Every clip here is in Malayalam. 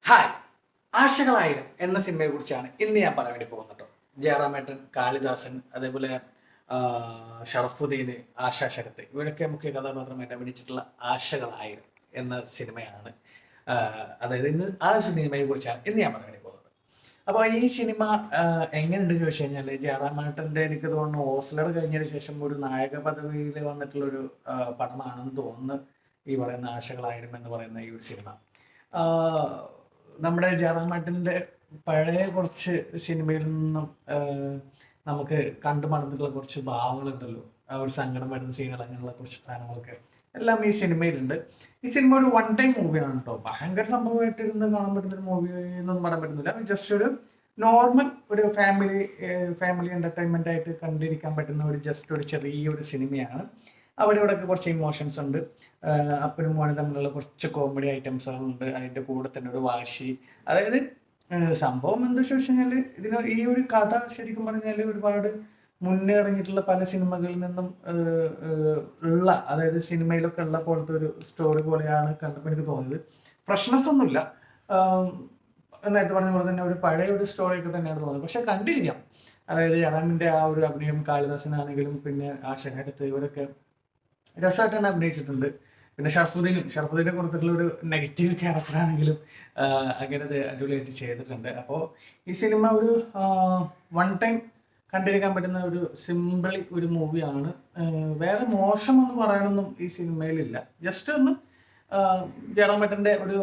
ഹായ്, ആശകളായിരം എന്ന സിനിമയെ കുറിച്ചാണ് ഇന്ന് ഞാൻ പറയാൻ വേണ്ടി പോകുന്നത് കേട്ടോ. ജയറാമേട്ടൻ, കാളിദാസൻ, അതേപോലെ ഷറഫുദ്ദീൻ, ആശാ ശരത്ത് ഇവരൊക്കെ മുഖ്യ കഥാപാത്രമായിട്ട് അഭിനയിച്ചിട്ടുള്ള ആശകളായിരം എന്ന സിനിമയാണ്. അതായത് ഇന്ന് ആ സിനിമയെ കുറിച്ചാണ് ഇന്ന് ഞാൻ പറയാൻ വേണ്ടി പോകുന്നത്. അപ്പോൾ ഈ സിനിമ എങ്ങനെയുണ്ട് ചോദിച്ചു കഴിഞ്ഞാൽ, ജയറാമേട്ടൻ്റെ എനിക്ക് തോന്നുന്നു ഓസ്ലർ കഴിഞ്ഞതിന് ശേഷം ഒരു നായക പദവിയിൽ വന്നിട്ടുള്ളൊരു പടമാണെന്ന് തോന്നുന്നു ഈ പറയുന്ന ആശകളായിരം എന്ന് പറയുന്ന ഈ ഒരു സിനിമ. നമ്മുടെ ജയറാമേട്ടൻ്റെ പഴയ കുറച്ച് സിനിമയിൽ നിന്നും നമുക്ക് കണ്ടു മറന്നിട്ടുള്ള കുറച്ച് ഭാവങ്ങളുണ്ടല്ലോ, ആ ഒരു സങ്കടം വരുന്ന സീനുകൾ, അങ്ങനെയുള്ള കുറച്ച് സാധനങ്ങളൊക്കെ എല്ലാം ഈ സിനിമയിലുണ്ട്. ഈ സിനിമ ഒരു വൺ ടൈം മൂവിയാണ് കേട്ടോ. ഭയങ്കര സംഭവമായിട്ട് ഇരുന്ന് കാണാൻ പറ്റുന്ന ഒരു മൂവി എന്നൊന്നും പറയാൻ പറ്റുന്നില്ല. ജസ്റ്റ് ഒരു നോർമൽ ഒരു ഫാമിലി എന്റർടൈൻമെന്റ് ആയിട്ട് കണ്ടിരിക്കാൻ പറ്റുന്ന ഒരു ജസ്റ്റ് ഒരു ചെറിയൊരു സിനിമയാണ്. അവിടെ ഇവിടെയൊക്കെ കുറച്ച് ഇമോഷൻസ് ഉണ്ട്. അപ്പനും മോനും തമ്മിലുള്ള കുറച്ച് കോമഡി ഐറ്റംസുകളുണ്ട്. അതിൻ്റെ കൂടെ തന്നെ ഒരു വാശി. അതായത് സംഭവം എന്താ വെച്ച് കഴിഞ്ഞാൽ, ഈ ഒരു കഥ ശരിക്കും പറഞ്ഞാൽ ഒരുപാട് മുന്നേ ഇറങ്ങിയിട്ടുള്ള പല സിനിമകളിൽ നിന്നും ഉള്ള, അതായത് സിനിമയിലൊക്കെ ഉള്ള പോലത്തെ ഒരു സ്റ്റോറി പോലെയാണ് കണ്ടപ്പോൾ എനിക്ക് തോന്നിയത്. ഫ്രഷ്നെസ് ഒന്നുമില്ല. നേരത്തെ പറഞ്ഞ പോലെ തന്നെ ഒരു പഴയ ഒരു സ്റ്റോറിയൊക്കെ തന്നെയാണ് തോന്നുന്നത്. പക്ഷെ കണ്ടിരിക്കാം. അതായത് ജയറാമിൻ്റെ ആ ഒരു അഭിനയം, കാളിദാസനാണെങ്കിലും പിന്നെ ആശാനടുത്ത് ഇവരൊക്കെ രസമായിട്ട് തന്നെ അഭിനയിച്ചിട്ടുണ്ട്. പിന്നെ ഷറഫുദ്ദീനെ കൊടുത്തിട്ടുള്ള ഒരു നെഗറ്റീവ് ക്യാരക്ടറാണെങ്കിലും അങ്ങനെ അടിപൊളിയായിട്ട് ചെയ്തിട്ടുണ്ട്. അപ്പോൾ ഈ സിനിമ ഒരു വൺ ടൈം കണ്ടിരിക്കാൻ പറ്റുന്ന ഒരു സിമ്പിളി ഒരു മൂവിയാണ്. വേറെ മോശമെന്ന് പറയാനൊന്നും ഈ സിനിമയിലില്ല. ജസ്റ്റ് ഒന്ന് ജയറാമേട്ടൻ്റെ ഒരു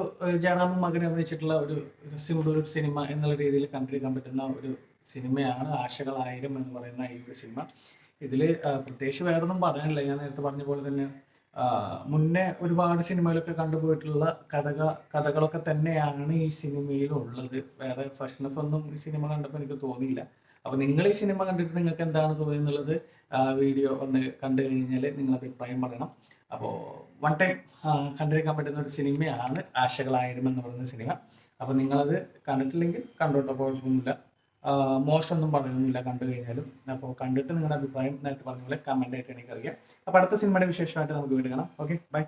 ജയറാമും മകനെ അഭിനയിച്ചിട്ടുള്ള ഒരു സിമ്പിൾ ഒരു സിനിമ എന്നുള്ള രീതിയിൽ കണ്ടിരിക്കാൻ പറ്റുന്ന ഒരു സിനിമയാണ് ആശകളായിരം എന്ന് പറയുന്ന ഈ ഒരു സിനിമ. ഇതിൽ പ്രത്യേകിച്ച് വേറൊന്നും പറയാനില്ല. ഞാൻ നേരത്തെ പറഞ്ഞ പോലെ തന്നെ മുന്നേ ഒരുപാട് സിനിമയിലൊക്കെ കണ്ടുപോയിട്ടുള്ള കഥകളൊക്കെ തന്നെയാണ് ഈ സിനിമയിലുള്ളത്. വേറെ ഫ്രഷ്നെസ് ഒന്നും ഈ സിനിമ കണ്ടപ്പോൾ എനിക്ക് തോന്നിയില്ല. അപ്പോൾ നിങ്ങൾ ഈ സിനിമ കണ്ടിട്ട് നിങ്ങൾക്ക് എന്താണ് തോന്നിയെന്നുള്ളത് വീഡിയോ ഒന്ന് കണ്ടു കഴിഞ്ഞാൽ നിങ്ങൾ അഭിപ്രായം പറയണം. അപ്പോൾ വൺ ടൈം കണ്ടിരിക്കാൻ പറ്റുന്ന ഒരു സിനിമയാണ് ആശകളായിരം എന്ന് പറയുന്ന സിനിമ. അപ്പോൾ നിങ്ങളത് കണ്ടിട്ടില്ലെങ്കിൽ കണ്ടോട്ടോ, കുഴപ്പമൊന്നുമില്ല. മോശമൊന്നും പറയുന്നില്ല കണ്ടു കഴിഞ്ഞാലും. അപ്പോൾ കണ്ടിട്ട് നിങ്ങളുടെ അഭിപ്രായം നേരത്തെ പറഞ്ഞ പോലെ കമൻ്റ് ആയിട്ട് എനിക്കറിയാം. അപ്പോൾ അടുത്ത സിനിമയുടെ വിശേഷമായിട്ട് നമുക്ക് വീണ്ടും കാണാം. Okay, by.